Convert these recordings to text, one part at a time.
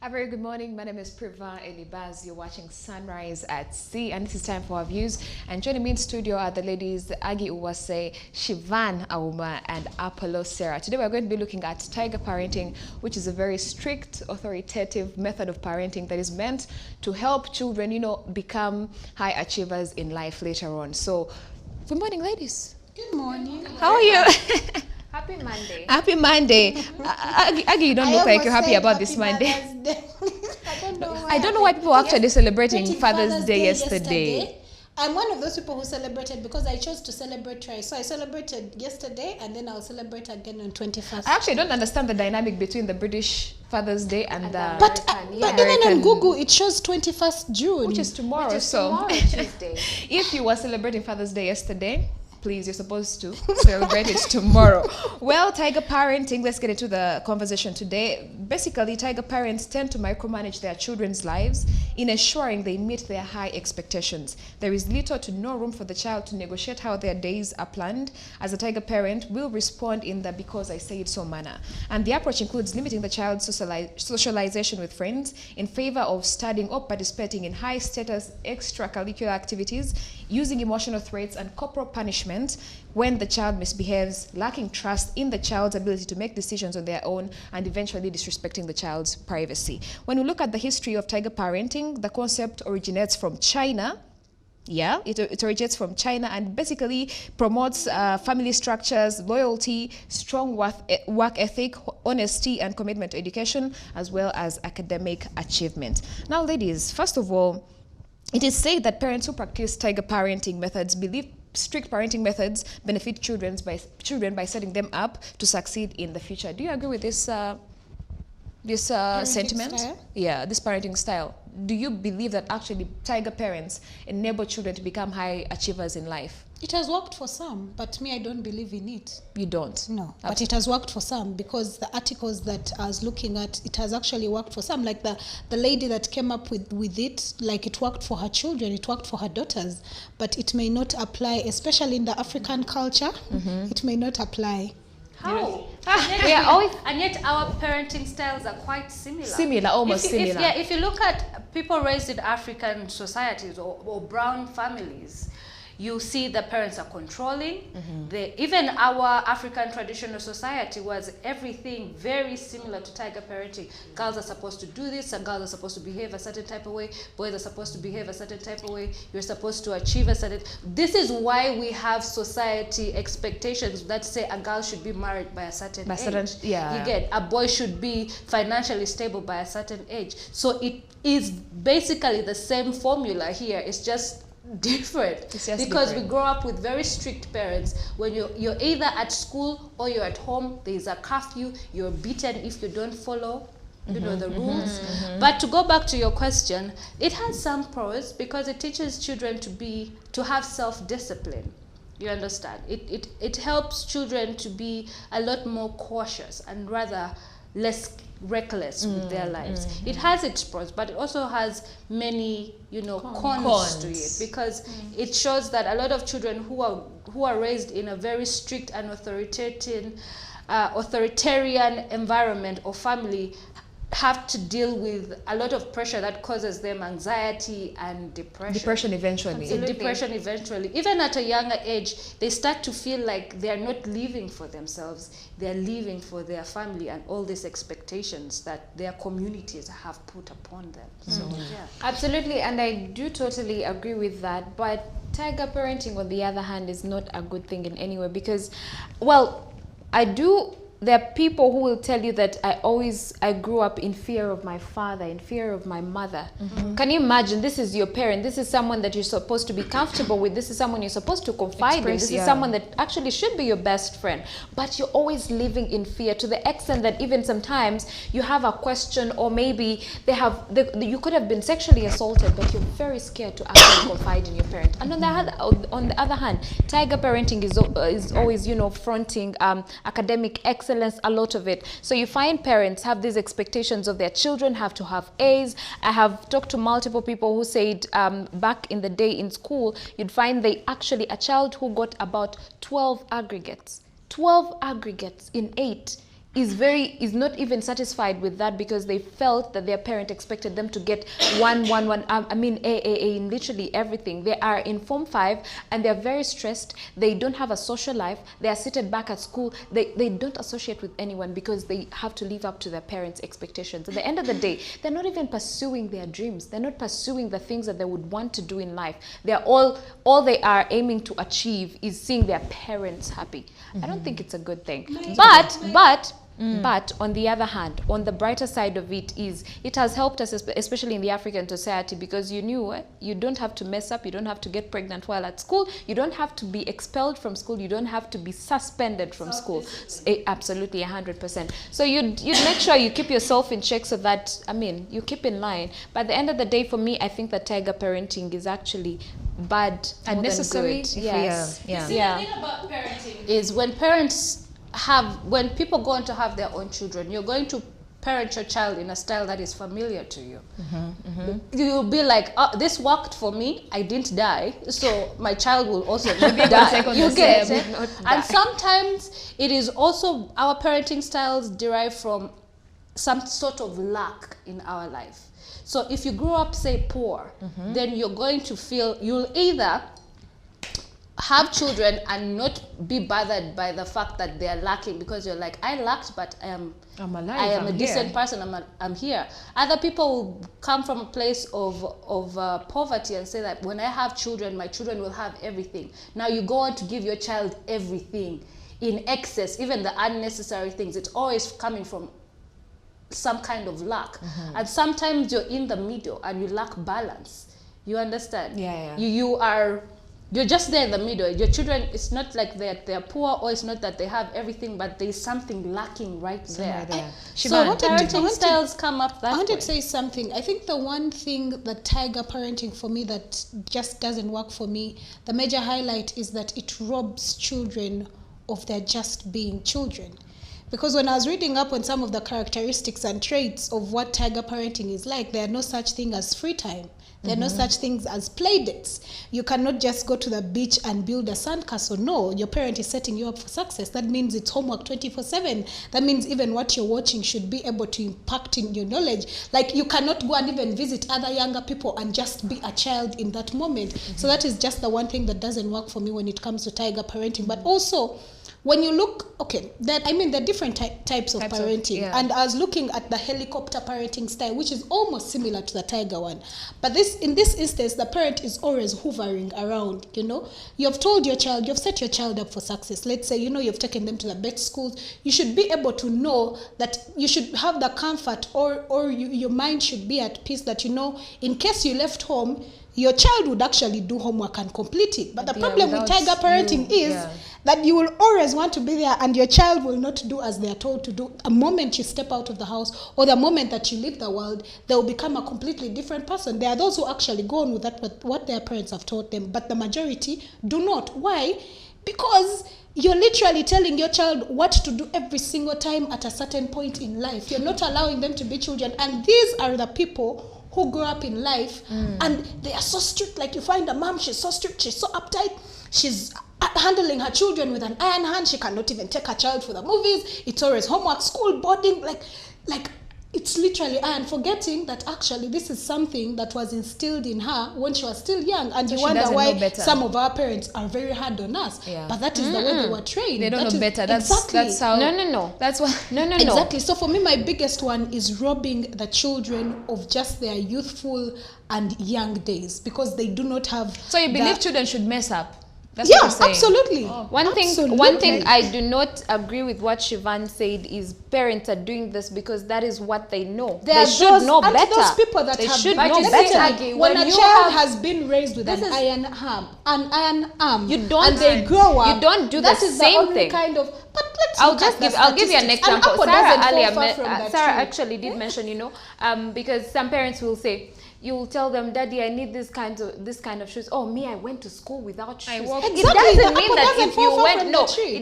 A very good morning. My name is Priva Elibaz. You're watching Sunrise at Sea, and this is time for our views. And joining me in studio are the ladies Agi Uwase, Shivan Auma, and Apollo Sarah. Today we're going to be looking at tiger parenting, which is a very strict, authoritative method of parenting that is meant to help children, become high achievers in life later on. So, good morning, ladies. Good morning. How are you? Happy Monday. Happy Monday. Agi, you don't look like you're happy about this Monday. I don't know why people are actually celebrating Father's Day yesterday. I'm one of those people who celebrated because I chose to celebrate twice. So I celebrated yesterday and then I'll celebrate again on 21st. I actually don't understand the dynamic between the British Father's Day and the But even on Google it shows 21st June. Which is tomorrow. Tuesday. If you were celebrating Father's Day yesterday, please, you're supposed to celebrate it tomorrow. Well, tiger parenting, let's get into the conversation today. Basically, tiger parents tend to micromanage their children's lives in ensuring they meet their high expectations. There is little to no room for the child to negotiate how their days are planned, as a tiger parent will respond in the because I say it so manner. And the approach includes limiting the child's socialization with friends in favor of studying or participating in high status extracurricular activities, using emotional threats and corporal punishment when the child misbehaves, lacking trust in the child's ability to make decisions on their own, and eventually disrespecting the child's privacy. When we look at the history of tiger parenting, the concept originates from China. Yeah, it originates from China and basically promotes family structures, loyalty, strong work ethic, honesty, and commitment to education, as well as academic achievement. Now, ladies, first of all, it is said that parents who practice tiger parenting methods believe strict parenting methods benefit children by setting them up to succeed in the future. Do you agree with this sentiment? Style? Yeah, this parenting style. Do you believe that actually tiger parents enable children to become high achievers in life? It has worked for some, but me, I don't believe in it. You don't? No, but it has worked for some because the articles that I was looking at, it has actually worked for some. Like the lady that came up with it, like it worked for her children, it worked for her daughters, but it may not apply, especially in the African culture, it may not apply. How? We are always And yet our parenting styles are quite similar. similar, almost similar. If you look at people raised in African societies or brown families, you see the parents are controlling. Even our African traditional society was everything very similar to tiger parenting. Girls are supposed to do this, and girls are supposed to behave a certain type of way. Boys are supposed to behave a certain type of way. You're supposed to achieve a certain... This is why we have society expectations that say a girl should be married by a certain age. Yeah. You get, a boy should be financially stable by a certain age. So it is basically the same formula here. It's just different because we grow up with very strict parents. When you're either at school or you're at home, there's a curfew, you're beaten if you don't follow the rules. But to go back to your question, it has some pros because it teaches children to have self-discipline. You understand? It helps children to be a lot more cautious and rather less reckless with their lives. It has its pros, but it also has many, cons to it, because it shows that a lot of children who are raised in a very strict and authoritarian environment or family have to deal with a lot of pressure that causes them anxiety and depression. Depression eventually. Depression eventually. Even at a younger age, they start to feel like they are not living for themselves. They are living for their family and all these expectations that their communities have put upon them. So, yeah. Absolutely, and I do totally agree with that. But tiger parenting, on the other hand, is not a good thing in any way because, well, there are people who will tell you that I grew up in fear of my father, in fear of my mother. Can you imagine? This is your parent. This is someone that you're supposed to be comfortable with. This is someone you're supposed to confide in. This is someone that actually should be your best friend. But you're always living in fear to the extent that even sometimes you have a question, or maybe you could have been sexually assaulted, but you're very scared to actually confide in your parent. And on the other hand, tiger parenting is always, fronting academic excellence, a lot of it. So you find parents have these expectations of their children have to have A's. I have talked to multiple people who said back in the day in school, you'd find a child who got about 12 aggregates in 8 is not even satisfied with that because they felt that their parent expected them to get A in literally everything. They are in Form 5 and they're very stressed. They don't have a social life. They are seated back at school. They don't associate with anyone because they have to live up to their parents' expectations. At the end of the day, they're not even pursuing their dreams. They're not pursuing the things that they would want to do in life. They're all they are aiming to achieve is seeing their parents happy. I don't think it's a good thing. But on the other hand, on the brighter side of it is, it has helped us, especially in the African society, because you don't have to mess up, you don't have to get pregnant while at school, you don't have to be expelled from school, you don't have to be suspended from school. Absolutely, 100%. So you'd make sure you keep yourself in check so that, you keep in line. But at the end of the day, for me, I think that tiger parenting is actually bad and necessary. Yes. Yeah. The thing about parenting is when people go on to have their own children, you're going to parent your child in a style that is familiar to you. You'll be like, oh, this worked for me, I didn't die, so my child will also not die. You get it? And sometimes it is also, our parenting styles derive from some sort of lack in our life. So if you grew up, say, poor, then you're going to feel, you'll either have children and not be bothered by the fact that they are lacking, because you're like, I lacked, but I'm alive. I am a decent person. I'm here. Other people will come from a place of poverty and say that when I have children, my children will have everything. Now you go on to give your child everything in excess, even the unnecessary things. It's always coming from some kind of lack. And sometimes you're in the middle and you lack balance. You understand? You're just there in the middle. Your children, it's not like they're poor, or it's not that they have everything, but there's something lacking right there. So parenting styles come up that way. I wanted to say something. I think the one thing that tiger parenting for me that just doesn't work for me, the major highlight is that it robs children of their just being children. Because when I was reading up on some of the characteristics and traits of what tiger parenting is like, there are no such thing as free time. There are no such things as play dates. You cannot just go to the beach and build a sandcastle. No, your parent is setting you up for success. That means it's homework 24/7. That means even what you're watching should be able to impact in your knowledge. Like, you cannot go and even visit other younger people and just be a child in that moment. So that is just the one thing that doesn't work for me when it comes to tiger parenting. But also, when you look, there are different types of parenting. And I was looking at the helicopter parenting style, which is almost similar to the tiger one. But in this instance, the parent is always hovering around, You've told your child, you've set your child up for success. Let's say, you've taken them to the best schools. You should be able to know that you should have the comfort or your mind should be at peace that, in case you left home, your child would actually do homework and complete it. But the problem with tiger parenting is that you will always want to be there and your child will not do as they are told to do. The moment you step out of the house or the moment that you leave the world, they will become a completely different person. There are those who actually go on with that, what their parents have taught them, but the majority do not. Why? Because you're literally telling your child what to do every single time at a certain point in life. You're not allowing them to be children. And these are the people who grow up in life and they are so strict. Like, you find a mom, she's so strict, she's so uptight, she's handling her children with an iron hand. She cannot even take her child for the movies. It's always homework, school, boarding, like it's literally iron, forgetting that actually this is something that was instilled in her when she was still young. And you wonder why some of our parents are very hard on us. But that is the way they were trained. They don't know better. That's how. No. That's what. No. Exactly. So for me, my biggest one is robbing the children of just their youthful and young days, because they do not have. So you believe children should mess up? That's what you're saying. Absolutely. One thing I do not agree with what Siobhan said is parents are doing this because that is what they know. They should know better. Those people that should know better. When a child has been raised with an iron arm, and they grow up, you don't do the same thing. But I'll give you an example. Sarah actually did mention, because some parents will say, you will tell them, Daddy, I need this kind of shoes. Oh, me, I went to school without shoes. It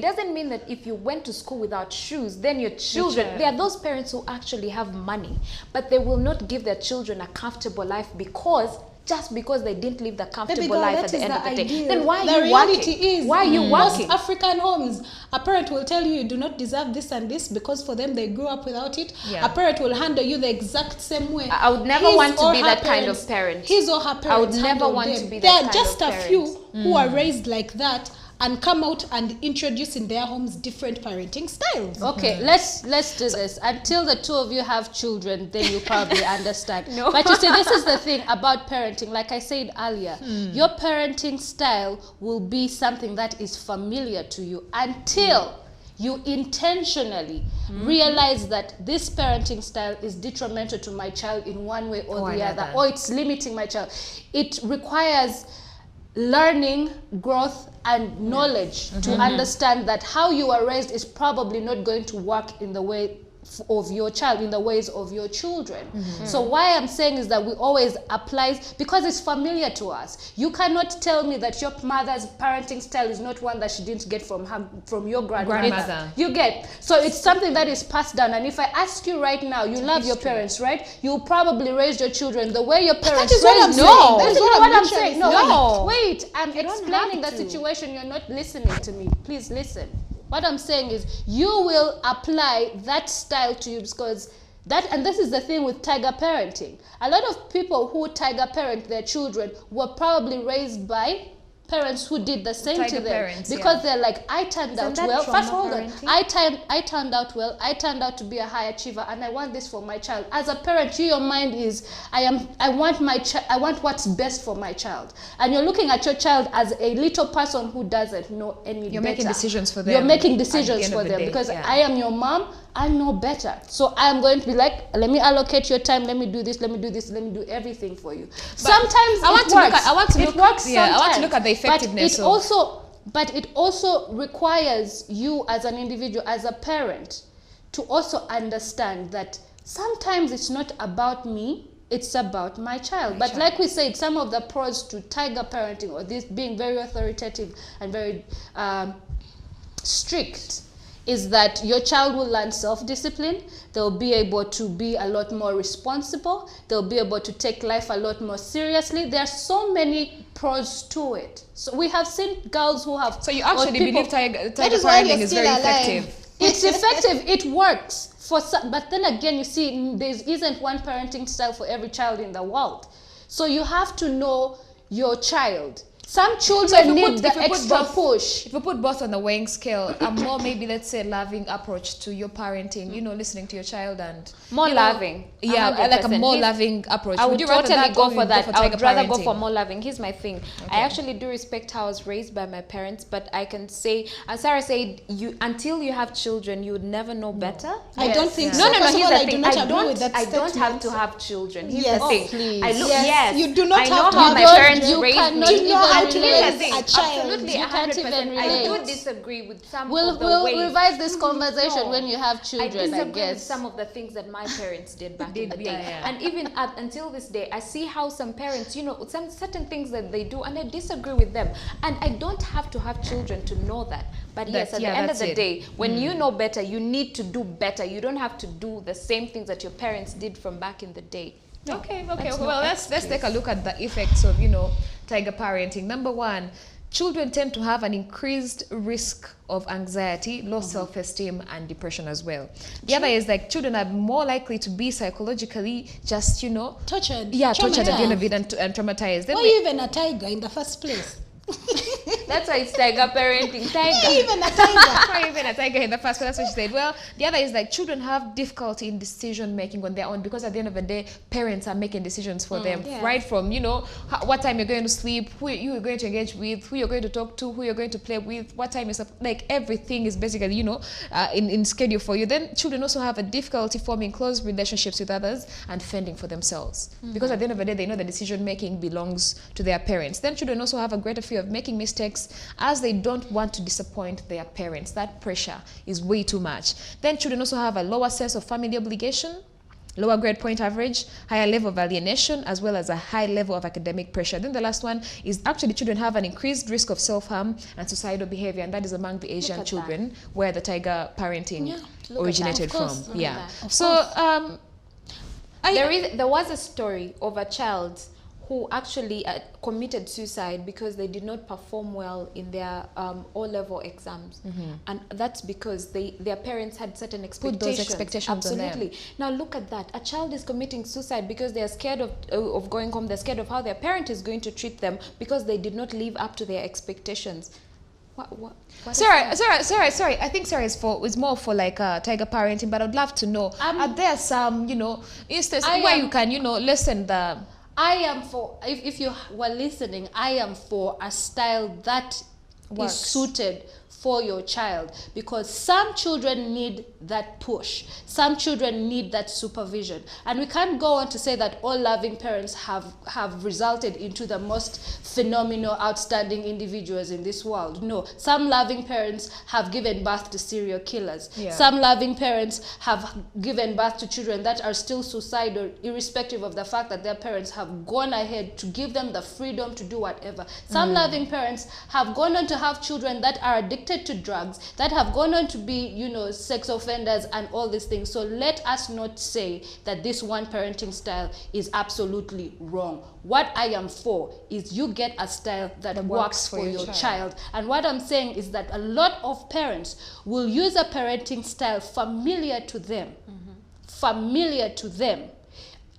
doesn't mean that if you went to school without shoes, then your children, there are those parents who actually have money, but they will not give their children a comfortable life because just because they didn't live the comfortable girl, life that at the is end the of the day. ideal. Then why The are you reality working? is, Why are you most working? African homes, a parent will tell you do not deserve this and this because for them they grew up without it. Yeah. A parent will handle you the exact same way. I would never His want to or be her that kind of parent. His or her parents I would never handle want them. to be that There are kind just of a parent. few who are raised like that and come out and introduce in their homes different parenting styles. Okay, let's do this. Until the two of you have children, then you probably understand. No. But you see, this is the thing about parenting. Like I said earlier, your parenting style will be something that is familiar to you until you intentionally realize that this parenting style is detrimental to my child in one way or the other, or it's limiting my child. It requires learning, growth, and knowledge to understand that how you are raised is probably not going to work in the way of your child, in the ways of your children. So why I'm saying is that we always apply, because it's familiar to us. You cannot tell me that your mother's parenting style is not one that she didn't get from your grandmother. You get, so it's something that is passed down. And if I ask you right now, you love your parents, right? You probably raised your children the way your parents raised. That is What I'm saying. No, No, wait. I'm explaining the situation. You're not listening to me. Please listen. What I'm saying is you will apply that style to you, because that, and this is the thing with tiger parenting. A lot of people who tiger parent their children were probably raised by parents who did the same Tiger to them, parents, because they're like, I turned out that well. trauma First, hold on. parenting? I turned out well. I turned out to be a high achiever, and I want this for my child. As a parent, your mind is, I want what's best for my child, and you're looking at your child as a little person who doesn't know any You're better. making decisions for them. You're making at the decisions end for of the them day, because yeah. I am your mom. I know better, so I'm going to be like, let me allocate your time. Let me do this. Let me do this. Let me do everything for you. Sometimes I want to look at- I want to look- It works yeah, I want to sometimes, look at the effectiveness But it also requires you as an individual, as a parent, to also understand that sometimes it's not about me, it's about my child. But like we said, some of the pros to tiger parenting, or this being very authoritative and very strict, is that your child will learn self-discipline. They'll be able to be a lot more responsible. They'll be able to take life a lot more seriously. There are so many pros to it. So we have seen girls who have... So you actually believe tiger is why parenting you're is still very alive. effective? It's effective. It works for some, but then again, you see, there isn't one parenting style for every child in the world. So you have to know your child. Some children need the extra push. If you put both on the weighing scale, a more maybe, let's say, loving approach to your parenting, you know, listening to your child and More you know, loving. yeah, like a 100%. more loving approach. I would you rather totally that, go or for you that. I tiger would rather go parenting? for more loving. Here's my thing. I actually do respect how I was raised by my parents, but I can say, as Sarah said, you until you have children, you would never know better. I don't think so. No, no, no. First of Here's all, the I do thing. not I agree with that don't. I don't have statement. to have children. Here's Yes. the thing. Please. I look. Yes. Yes. You do not I have know to how have my children. parents You raised cannot me. even relate. Absolutely, a child. absolutely, You can't 100%. even I do relate. disagree with some We'll of the ways. revise this conversation No. when you have I children, I disagree with guess. some of the things that my parents did back in the day. yeah. And even until this day, I see how some parents, you know, some certain things that they do, and I disagree with them. And I don't have to have children to know that. But yes, at the end of the day, when you know better, you need to do better. You don't have to do the same things that your parents did from back in the day. Okay. That's Well, no let's take a look at the effects of, you know, tiger parenting. Number one, children tend to have an increased risk of anxiety, low self-esteem, and depression as well. The other is like children are more likely to be psychologically just, you know, Tortured. tortured at the end of Traumatized. it and traumatized. Then Why you even a tiger in the first place? That's why it's tiger parenting. Why Tiger. even a tiger? Why even a tiger in the first place? That's what she said. Well, the other is like children have difficulty in decision making on their own, because at the end of the day, parents are making decisions for them, Yeah. right from, you know, what time you're going to sleep, who you're going to engage with, who you're going to talk to, who you're going to play with, what time is up. Like everything is basically, you know, in schedule for you. Then children also have a difficulty forming close relationships with others and fending for themselves, because at the end of the day, they know the decision making belongs to their parents. Then children also have a greater fear of making mistakes, as they don't want to disappoint their parents. That pressure is way too much. Then children also have a lower sense of family obligation, lower grade point average, higher level of alienation, as well as a high level of academic pressure. Then the last one is actually children have an increased risk of self-harm and suicidal behavior, and that is among the Asian at children where the tiger parenting originated Of course. from. Yeah. Look at So there was a story of a child who actually committed suicide because they did not perform well in their O-level exams. And that's because their parents had certain expectations. Put those expectations on them. Absolutely. Now look at that. A child is committing suicide because they are scared of going home. They're scared of how their parent is going to treat them because they did not live up to their expectations. What sorry. I think Sarah is more for like tiger parenting, but I'd love to know, are there some, instances where you can, lessen the... I am for, if you were listening, I am for a style that is suited for your child, because some children need that push, some children need that supervision, and we can't go on to say that all loving parents have resulted into the most phenomenal, outstanding individuals in this world. No, some loving parents have given birth to serial killers. Some loving parents have given birth to children that are still suicidal, irrespective of the fact that their parents have gone ahead to give them the freedom to do whatever. Some loving parents have gone on to have children that are addicted to drugs, that have gone on to be, sex offenders and all these things. So let us not say that this one parenting style is absolutely wrong. What I am for is you get a style that works for your child. And what I'm saying is that a lot of parents will use a parenting style familiar to them. Familiar to them.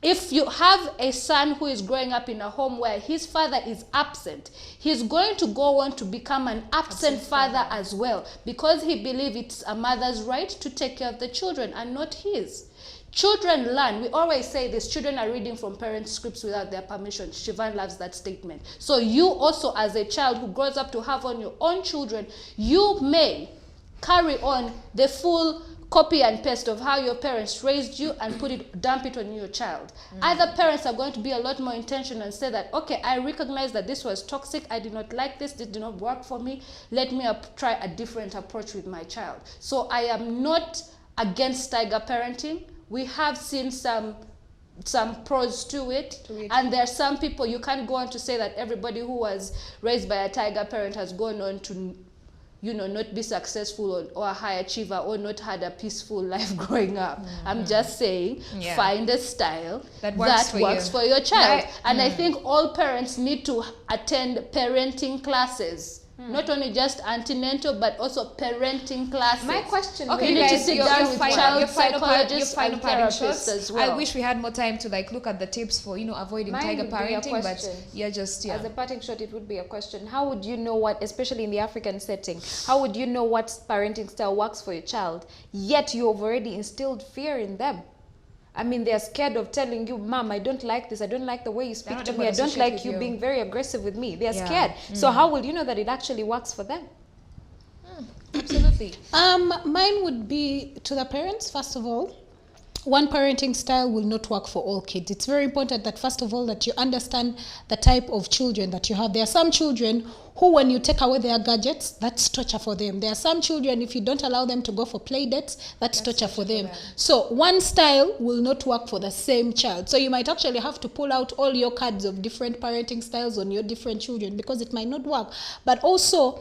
If you have a son who is growing up in a home where his father is absent, he's going to go on to become an absent father as well, because he believes it's a mother's right to take care of the children and not his. Children learn. We always say this, children are reading from parents' scripts without their permission. Shivan loves that statement. So you also, as a child who grows up to have on your own children, you may carry on the full copy and paste of how your parents raised you and dump it on your child. Other parents are going to be a lot more intentional and say that, okay, I recognize that this was toxic, I did not like this did not work for me, let me try a different approach with my child. So I am not against tiger parenting. We have seen some pros to it, and there are some people, you can't go on to say that everybody who was raised by a tiger parent has gone on to not be successful or a high achiever or not had a peaceful life growing up. I'm just saying, find a style that works for your child. And I think all parents need to attend parenting classes. Not only just antenatal, but also parenting classes. My question, you need to sit down with child psychologists and therapists as well. I wish we had more time to look at the tips for avoiding tiger parenting, but as a parting shot, it would be a question. How would you know what, especially in the African setting, how would you know what parenting style works for your child, yet you have already instilled fear in them? I mean, they're scared of telling you, Mom, I don't like this. I don't like the way you speak to me. I don't like you being very aggressive with me. They're scared. So how will you know that it actually works for them? Absolutely. Mine would be to the parents, first of all. One parenting style will not work for all kids. It's very important that, first of all, that you understand the type of children that you have. There are some children who, when you take away their gadgets, that's torture for them. There are some children, if you don't allow them to go for play dates, that's torture for them. So one style will not work for the same child. So you might actually have to pull out all your cards of different parenting styles on your different children, because it might not work. But also,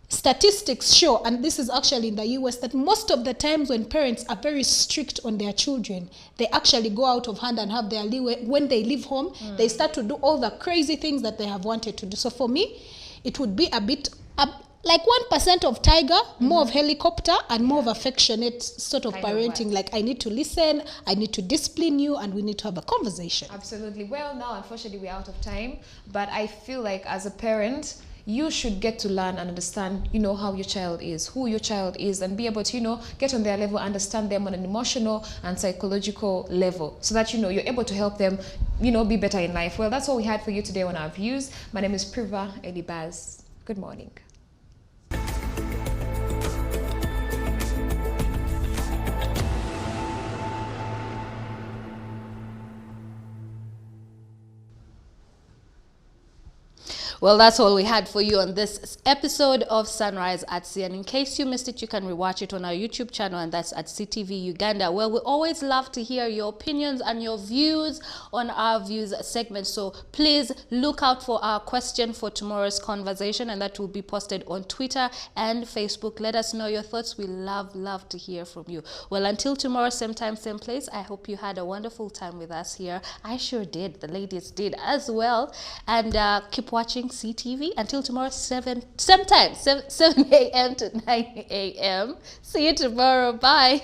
statistics show, and this is actually in the US, that most of the times when parents are very strict on their children, they actually go out of hand and have their leeway. When they leave home, they start to do all the crazy things that they have wanted to do. So for me, it would be a bit like 1% of tiger, more of helicopter, and more of affectionate sort of parenting. Like, I need to listen, I need to discipline you, and we need to have a conversation. Absolutely. Well, now unfortunately we're out of time, but I feel like as a parent, you should get to learn and understand, how your child is, who your child is, and be able to, get on their level, understand them on an emotional and psychological level, so that, you're able to help them, be better in life. Well, that's all we had for you today on Our Views. My name is Priva Elibaz. Good morning. Well, that's all we had for you on this episode of Sunrise at Sea. And in case you missed it, you can rewatch it on our YouTube channel, and that's at CTV Uganda. Well, we always love to hear your opinions and your views on our views segment. So please look out for our question for tomorrow's conversation, and that will be posted on Twitter and Facebook. Let us know your thoughts. We love to hear from you. Well, until tomorrow, same time, same place, I hope you had a wonderful time with us here. I sure did. The ladies did as well. And keep watching CTV. Until tomorrow, 7 a.m. to 9 a.m. See you tomorrow. Bye.